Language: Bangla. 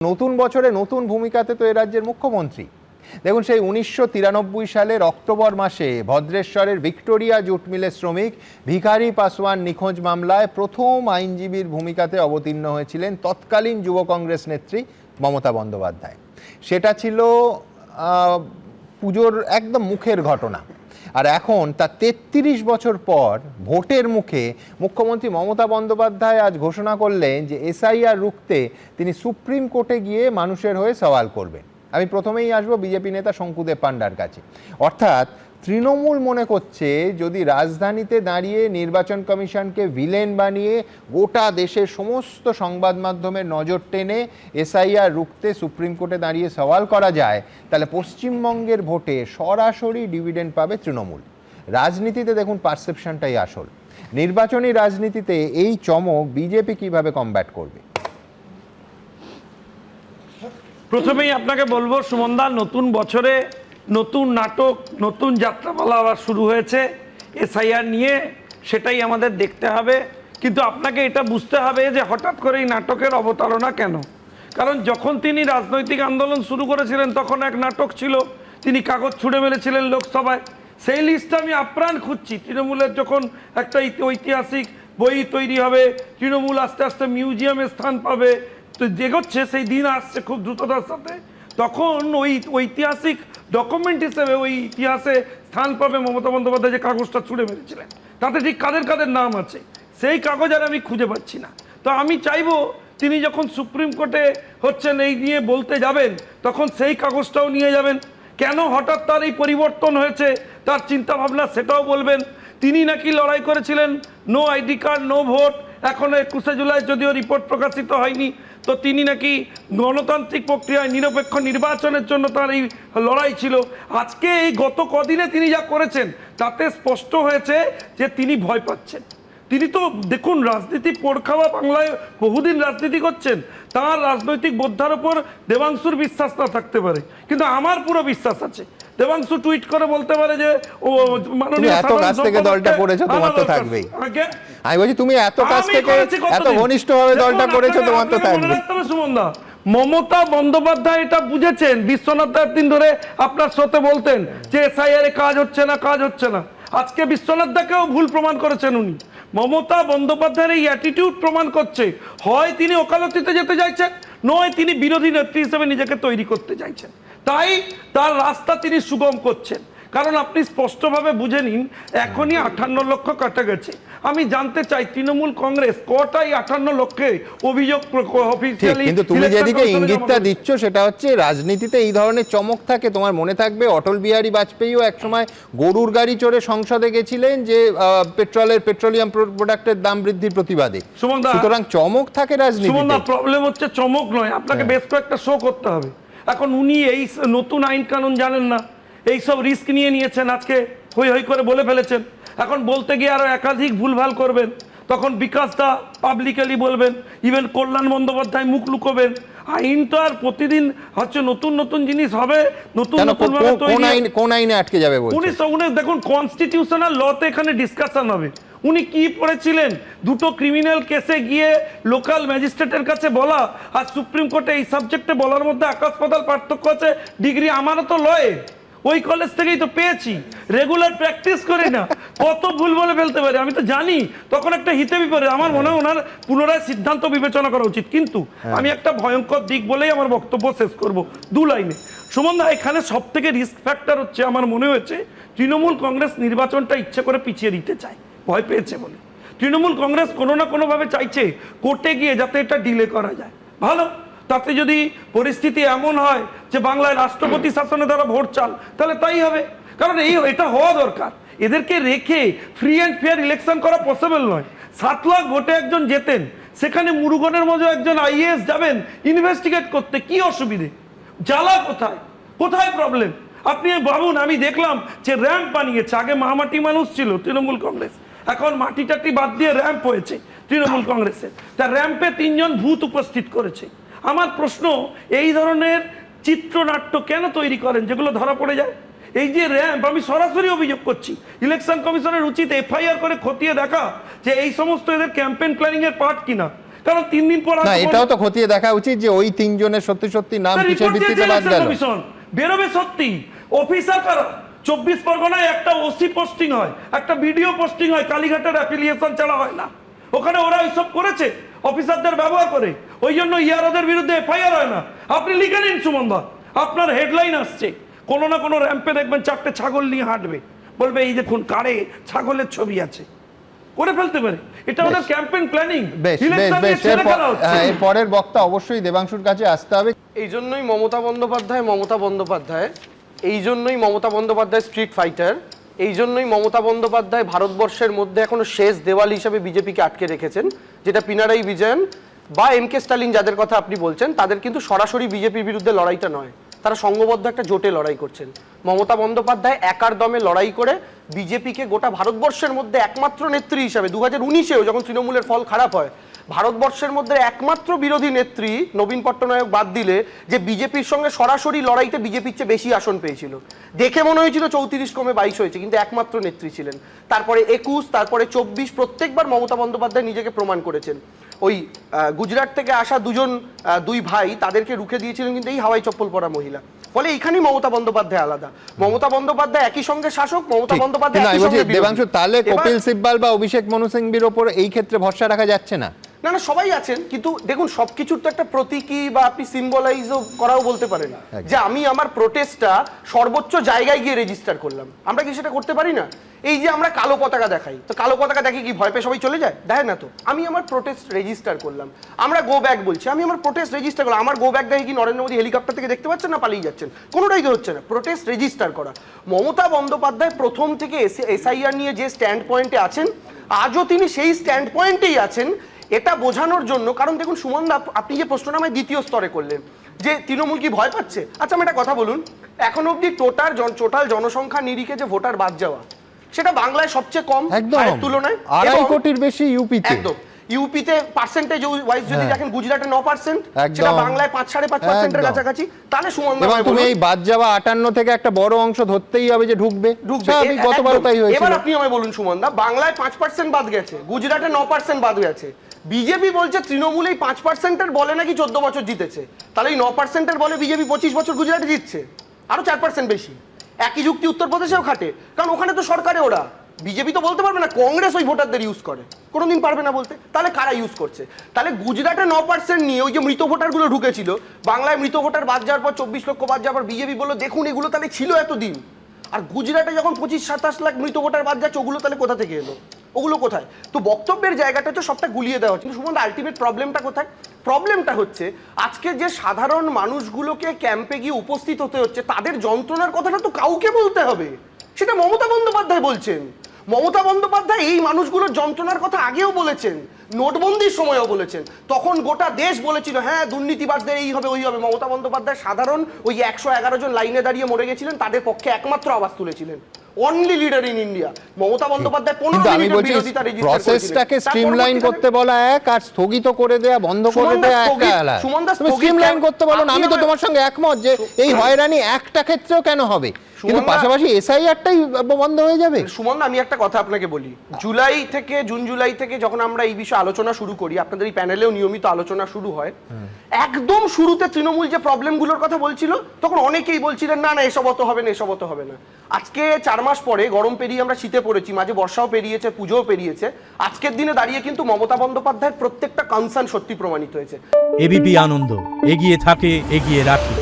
নতুন বছরে নতুন ভূমিকাতে তো এ রাজ্যের মুখ্যমন্ত্রী। দেখুন, সেই 1993 সালের অক্টোবর মাসে ভদ্রেশ্বরের ভিক্টোরিয়া জুট মিলের শ্রমিক ভিখারি পাসওয়ান নিখোঁজ মামলায় প্রথম আইনজীবীর ভূমিকাতে অবতীর্ণ হয়েছিলেন তৎকালীন যুব কংগ্রেস নেত্রী মমতা বন্দ্যোপাধ্যায়। সেটা ছিল পুজোর একদম মুখের ঘটনা। আর এখন তার 33 বছর পর ভোটের মুখে মুখ্যমন্ত্রী মমতা বন্দ্যোপাধ্যায় আজ ঘোষণা করলেন যে এসআইআর রুখতে তিনি সুপ্রিম কোর্টে গিয়ে মানুষের হয়ে সওয়াল করবেন। আমি প্রথমেই আসবো বিজেপি নেতা শঙ্কুদেব পান্ডার কাছে। অর্থাৎ তৃণমূল মনে করছে যদি রাজধানীতে দাঁড়িয়ে নির্বাচন কমিশনকে ভিলেন বানিয়ে গোটা দেশের সমস্ত সংবাদ মাধ্যমের নজর টেনে এসআইআর রুখতে সুপ্রিম কোর্টে দাঁড়িয়ে সওয়াল করা যায়, তাহলে পশ্চিমবঙ্গের ভোটে সরাসরি ডিভিডেন্ড পাবে তৃণমূল। রাজনীতিতে দেখুন পারসেপশনটাই আসল। নির্বাচনী রাজনীতিতে এই চমক বিজেপি কিভাবে কমব্যাট করবে? প্রথমেই আপনাকে বলবো সুমনদা, নতুন বছরে নতুন নাটক, নতুন যাত্রাপালা আবার শুরু হয়েছে এসআইআর নিয়ে, সেটাই আমাদের দেখতে হবে। কিন্তু আপনাকে এটা বুঝতে হবে যে হঠাৎ করে এই নাটকের অবতারণা কেন। কারণ যখন তিনি রাজনৈতিক আন্দোলন শুরু করেছিলেন তখন এক নাটক ছিল, তিনি কাগজ ছুঁড়ে মেরেছিলেন লোকসভায়। সেই লিস্টটা আমি আপ্রাণ খুঁজছি। তৃণমূলের যখন একটা ঐতিহাসিক বই তৈরি হবে, তৃণমূল আস্তে আস্তে মিউজিয়ামে স্থান পাবে, তো যেগোচ্ছে, সেই দিন আসছে খুব দ্রুততার সাথে। তখন ওই ঐতিহাসিক ডকুমেন্ট হিসেবে ওই ইতিহাসে স্থান পাবে মমতা বন্দ্যোপাধ্যায় যে কাগজটা ছুঁড়ে মেরেছিলেন। তাতে ঠিক কাদের কাদের নাম আছে সেই কাগজ আর আমি খুঁজে পাচ্ছি না। তো আমি চাইবো তিনি যখন সুপ্রিম কোর্টে হচ্ছেন এই নিয়ে বলতে যাবেন, তখন সেই কাগজটাও নিয়ে যাবেন। কেন হঠাৎ তার এই পরিবর্তন হয়েছে তার চিন্তা ভাবনা সেটাও বলবেন। তিনি নাকি লড়াই করেছিলেন no ID card no vote, এখনো 21শে জুলাই যদিও রিপোর্ট প্রকাশিত হয়নি, তো তিনি নাকি গণতান্ত্রিক প্রক্রিয়ায় নিরপেক্ষ নির্বাচনের জন্য তার এই লড়াই ছিল। আজকে এই গত কদিনে তিনি যা করেছেন তাতে স্পষ্ট হয়েছে যে তিনি ভয় পাচ্ছেন। তিনি তো দেখুন রাজনীতি পোড় খাওয়া বাংলায় বহুদিন রাজনীতি করছেন, তার রাজনৈতিক বোদ্ধার উপর দেবাংশুর বিশ্বাস না থাকতে পারে, কিন্তু আমার পুরো বিশ্বাস আছে। দেবাংশু টুইট করে বলতে পারে যে ও মাননীয় এত কাছ থেকে দলটা করেছো, তোমার তো থাকবেই। আমি বলছি তুমি এত কাছ থেকে এত ঘনিষ্ঠভাবে দলটা করেছো, তোমার তো থাকবে। সুমনদা, মমতা বন্দ্যোপাধ্যায় এটা বুঝেছেন। বিশ্বনাথ দার দিন ধরে আপনার সাথে বলতেন যে এসআইআর এ কাজ হচ্ছে না, কাজ হচ্ছে না। আজকে বিশ্বনাথ দাকেও ভুল প্রমাণ করেছেন উনি। মমতা বন্দ্যোপাধ্যায়ের এই অ্যাটিটিউড প্রমাণ করছে হয় তিনি ওকালতিতে যেতে চাইছেন, নয় তিনি বিরোধী নেত্রী হিসেবে নিজেকে তৈরি করতে চাইছেন। তাই তার রাস্তা তিনি সুগম করছেন। কারণ আপনি স্পষ্টভাবে বুঝে নিন, এখনই 58 লক্ষ কাটা গেছে। আমি জানতে চাই তৃণমূল কংগ্রেস কটাই 58 লক্ষে অভিযোগ অফিসিয়ালি। কিন্তু তুমি যেদিকে ইঙ্গিতটা দিচ্ছ সেটা হচ্ছে রাজনীতিতে এই ধরনের চমক থাকে। তোমার মনে থাকবে অটল বিহারী বাজপেয়ীও একসময় গরুর গাড়ি চড়ে সংসদে গেছিলেন যে পেট্রোলিয়াম প্রোডাক্টের দাম বৃদ্ধির প্রতিবাদে। সুতরাং চমক থাকে রাজনীতিতে। প্রবলেম হচ্ছে চমক নয়, আপনাকে বেশ কয়েকটা শো করতে হবে। এখন উনি এই নতুন আইন কানুন জানেন না, এইসব রিস্ক নিয়েছেন, আজকে হই হই করে বলে ফেলেছেন। এখন বলতে গিয়ে আরো একাধিক ভুলভাল করবেন, তখন বিকাশ দা পাবলিকলি বলবেন, ইভেন কল্যাণ বন্দ্যোপাধ্যায় মুখ লুকোবেন। আইন তো আর প্রতিদিন হচ্ছে নতুন নতুন জিনিস হবে, নতুন নতুন ভাবে কোন আইনে আটকে যাবে উনি দেখুন কনস্টিটিউশনাল লতে এখানে ডিসকাশন হবে। উনি কি পড়েছিলেন, দুটো ক্রিমিনাল কেসে গিয়ে লোকাল ম্যাজিস্ট্রেটের কাছে বলা আর সুপ্রিম কোর্টে এই সাবজেক্টে বলার মধ্যে আকাশ পাতাল পার্থক্য আছে। ডিগ্রি আমারও তো লয়ে, ওই কলেজ থেকেই তো পেয়েছি, রেগুলার প্র্যাকটিস করি না, কত ভুল বলে ফেলতে পারে আমি তো জানি। তখন একটা হিতে বিপরীত, আমার মনে হয় ওনার পুনরায় সিদ্ধান্ত বিবেচনা করা উচিত। কিন্তু আমি একটা ভয়ঙ্কর দিক বলেই আমার বক্তব্য শেষ করব 2 লাইনে। সুমনদা, এখানে সব থেকে রিস্ক ফ্যাক্টর হচ্ছে আমার মনে হয়েছে তৃণমূল কংগ্রেস নির্বাচনটা ইচ্ছে করে পিছিয়ে দিতে চায়, ভয় পেয়েছে বলে। তৃণমূল কংগ্রেস কোনো না কোনোভাবে চাইছে কোর্টে গিয়ে যাতে এটা ডিলে করা যায়। ভালো, তাতে যদি পরিস্থিতি এমন হয় যে বাংলায় রাষ্ট্রপতি শাসনে দ্বারা ভোট চাল, তাহলে তাই হবে। কারণ এটা হওয়া দরকার। এদেরকে রেখে ফ্রি অ্যান্ড ফেয়ার ইলেকশন করা পসিবল নয়। 7 লাখ ভোটে একজন জেতেন, সেখানে মুরুগনের মতো একজন আইএএস যাবেন ইনভেস্টিগেট করতে, কি অসুবিধে? জ্বালা কোথায়, কোথায় প্রবলেম? আপনি ভাবুন, আমি দেখলাম যে র্যাম্প বানিয়েছে। আগে মাটি মানুষ ছিল তৃণমূল কংগ্রেস, এখন মাটি টাটি বাদ দিয়ে র্যাম্প হয়েছে তৃণমূল কংগ্রেসের। তা র্যাম্পে 3 জন ভূত উপস্থিত করেছে। আমার প্রশ্ন, এই ধরনের চিত্রনাট্য কেন তৈরি করেন যেগুলো ধরা পড়ে যায়? এই যে র্যাম্প, আমি সরাসরি অভিযোগ করছি ইলেকশন কমিশনের উচিত এফআইআর করে খতিয়ে দেখা যে এই সমস্ত এদের ক্যাম্পেইন প্ল্যানিং এর পার্ট কিনা। কারণ 3 দিন পর না, এটাও তো খতিয়ে দেখা উচিত যে ওই তিনজনের সত্যি সত্যি নাম কিসের ভিত্তিতে বাদ গেল। বেরোবে সত্যি অফিসার কারা 24 পরগনায় একটা ওসি পোস্টিং হয়, একটা ভিডিও পোস্টিং হয়, কালীঘাটের অ্যাফিলিয়েশন ছাড়া হয় না। ওখানে ওরা এইসব করেছে অফিসারদের ব্যবহার করে, ওই জন্য ইয়ারদের বিরুদ্ধে এফআইআর হয় না। আপনি লিখে নিন সুমনদা, আপনার হেডলাইন আসছে, কোনো না কোনো র্যাম্পে দেখবেন 4টে ছাগল নিয়ে হাঁটবে, বলবে এই দেখুন কারে ছাগলের ছবি আছে, করে ফেলতে পারে। এটা ওদের ক্যাম্পেইন প্ল্যানিং। বেশ, এর পরের বক্তা অবশ্যই দেবাংশুর কাছে আসতে হবে। এই জন্যই মমতা বন্দ্যোপাধ্যায়, এই জন্যই মমতা বন্দ্যোপাধ্যায় স্ট্রিট ফাইটার, এই জন্যই মমতা বন্দ্যোপাধ্যায় ভারতবর্ষের মধ্যে এখনো শেষ দেওয়াল হিসেবে বিজেপিকে আটকে রেখেছেন, যেটা পিনারাই বিজয়ন বা এম.কে. স্টালিন যাদের কথা আপনি বলছেন, তাদের কিন্তু সরাসরি বিজেপির বিরুদ্ধে লড়াইটা নয়, তারা সংঘবদ্ধ একটা জোটে লড়াই করছেন। মমতা বন্দ্যোপাধ্যায় একার দমে লড়াই করে বিজেপিকে গোটা ভারতবর্ষের মধ্যে একমাত্র নেত্রী হিসাবে 2019-এও যখন তৃণমূলের ফল খারাপ হয়, ভারতবর্ষের মধ্যে একমাত্র বিরোধী নেত্রী নবীন পট্টনায়ক বাদ দিলে যে বিজেপির সঙ্গে সরাসরি লড়াইতে বিজেপির চেয়ে বেশি আসন পেয়েছিল। দেখে মনে হয়েছিল 34 কমে 22 হয়েছে, কিন্তু একমাত্র নেত্রী ছিলেন। তারপরে 21, তারপরে 24, প্রত্যেকবার মমতা বন্দ্যোপাধ্যায় নিজেকে প্রমাণ করেছেন। ওই গুজরাট থেকে আসা দুই ভাই তাদেরকে রুখে দিয়েছিলেন কিন্তু এই হাওয়াই চপ্পল পরা মহিলা। ফলে এইখানেই মমতা বন্দ্যোপাধ্যায় আলাদা। মমতা বন্দ্যোপাধ্যায় একই সঙ্গে শাসক, মমতা বন্দ্যোপাধ্যায় একই সঙ্গে বিরোধী। দেবাংশু, তাহলে কপিল সিব্বাল বা অভিষেক মনু সিংভির ওপর এই ক্ষেত্রে ভরসা রাখা যাচ্ছে না? না, সবাই আছেন, কিন্তু দেখুন সবকিছুর তো একটা প্রতীকী বা আপনি সিম্বলাইজও করাও বলতে পারেন, যে আমি আমার প্রোটেস্টটা সর্বোচ্চ জায়গায় গিয়ে রেজিস্টার করলাম। আমরা কি সেটা করতে পারি না? এই যে আমরা কালো পতাকা দেখাই, তো কালো পতাকা দেখে কি ভয় পেয়ে সবাই চলে যায়? দেখে না তো। আমি আমার প্রোটেস্ট রেজিস্টার করলাম। আমরা গো ব্যাক বলছি, আমি আমার প্রোটেস্ট রেজিস্টার করলাম। আমার গো ব্যাক দেখে কি নরেন্দ্র মোদী হেলিকপ্টার থেকে দেখতে পাচ্ছেন না পালিয়ে যাচ্ছেন? কোনোটাই তো হচ্ছে না। প্রোটেস্ট রেজিস্টার করা। মমতা বন্দ্যোপাধ্যায় প্রথম থেকে এসআইআর নিয়ে যে স্ট্যান্ড পয়েন্টে আছেন, আজও তিনি সেই স্ট্যান্ড পয়েন্টেই আছেন, এটা বোঝানোর জন্য। কারণ দেখুন সুমনদা, আপনি যে প্রশ্নটা আমায় দ্বিতীয় স্তরে করলেন যে তৃণমূল কি ভয় পাচ্ছে, আচ্ছা আমি একটা কথা বলুন, এখন অব্দি টোটাল জনসংখ্যা নিরিখে যে ভোটার বাদ যাওয়া, সেটা বাংলায় সবচেয়ে কম তুলনায়, 2.5 কোটির বেশি ইউপিতে। একদম ইউপিতে পার্সেন্টেজ ওয়াইজ যদি দেখেন, গুজরাটে 9%, সেটা বাংলায় 5-5.5%-এর কাছাকাছি। তাহলে সুমনদা, এবং তুমি এই বাদ যাওয়া 58 থেকে একটা বড় অংশ ধরতেই হবে যে ঢুকবে। গতবারও তাই হয়েছিল। এবার আপনি আমায় বলুন সুমনদা, বাংলায় 5% বাদ গেছে, গুজরাটে 9% বাদ গেছে। বিজেপি বলছে তৃণমূল এই 5%-এর বলে নাকি 14 বছর জিতেছে, তাহলে এই 9%-এর বলে বিজেপি 25 বছর গুজরাটে জিতছে, আরো 4% বেশি। একই যুক্তি উত্তরপ্রদেশেও খাটে, কারণ ওখানে তো সরকারে ওরা। বিজেপি তো বলতে পারবে না কংগ্রেস ওই ভোটারদের ইউজ করে, কোনোদিন পারবে না বলতে। তাহলে কারা ইউজ করছে? তাহলে গুজরাটে 9% নিয়ে ওই যে মৃত ভোটারগুলো ঢুকেছিল, বাংলায় মৃত ভোটার বাদ যাওয়ার পর 24 লক্ষ বাদ যাওয়ার পর বিজেপি বললো দেখুন এগুলো তাহলে ছিল এতদিন। আর গুজরাটে যখন 25-27 লাখ মৃত ভোটার বাদ যাচ্ছে, ওগুলো তাহলে কোথা থেকে এলো? ওগুলো কোথায়? তো বক্তব্যের জায়গাটা তো সবটা গুলিয়ে দেওয়া হচ্ছে। কিন্তু সুমন, আলটিমেট প্রবলেমটা কোথায়? প্রবলেমটা হচ্ছে আজকে যে সাধারণ মানুষগুলোকে ক্যাম্পে গিয়ে উপস্থিত হতে হচ্ছে, তাদের যন্ত্রণার কথাটা তো কাউকে বলতে হবে। সেটা মমতা বন্দ্যোপাধ্যায় বলছেন। মমতা বন্দ্যোপাধ্যায় এই মানুষগুলোর যন্ত্রণার কথা আগেও বলেছেন, নোটবন্দির সময়ও বলেছেন। তখন গোটা দেশ বলেছিল হ্যাঁ দুর্নীতিবাজদের এই হবে ওই হবে। মমতা বন্দ্যোপাধ্যায় সাধারণ ওই 111 জন লাইনে দাঁড়িয়ে মরে গেছিলেন, তাদের পক্ষে একমাত্র আওয়াজ তুলেছিলেন। Only leader in India Mamata Bandyopadhyay. 15 মিনিটের বিরোধিতা রেজিস্টার করেছিলেন। প্রসেসটাকে স্ট্রিমলাইন করতে বলা এক, আর স্থগিত করে দেয়া, বন্ধ করে দেয়া একটা। তুমি স্ট্রিমলাইন করতে বলো না, আমি তো তোমার সঙ্গে একমত যে এই হয়রানি একটা ক্ষেত্রেও কেন হবে, কিন্তু পাশাপাশি এসআইআরটাই বন্ধ হয়ে যাবে। সুমন, আমি একটা কথা আপনাকে বলি, জুন জুলাই থেকে যখন আমরা এই বিষয়ে আলোচনা শুরু করি, আপনাদের এই প্যানেলেও নিয়মিত আলোচনা শুরু হয়, একদম শুরুতে তৃণমূল যে প্রবলেমগুলোর কথা বলছিল, তখন অনেকেই বলছিলেন না না এসব অত হবে না, এসব অত হবে না। আজকে 4 মাস পরে গরম পেরিয়ে আমরা শীতে পড়েছি, মাঝে বর্ষাও পেরিয়েছে, পুজোও পেরিয়েছে, আজকের দিনে দাঁড়িয়ে কিন্তু মমতা বন্দ্যোপাধ্যায়ের প্রত্যেকটা কনসার্ন সত্যি প্রমাণিত হয়েছে। এবিপি আনন্দ, এগিয়ে থাকে, এগিয়ে রাখে।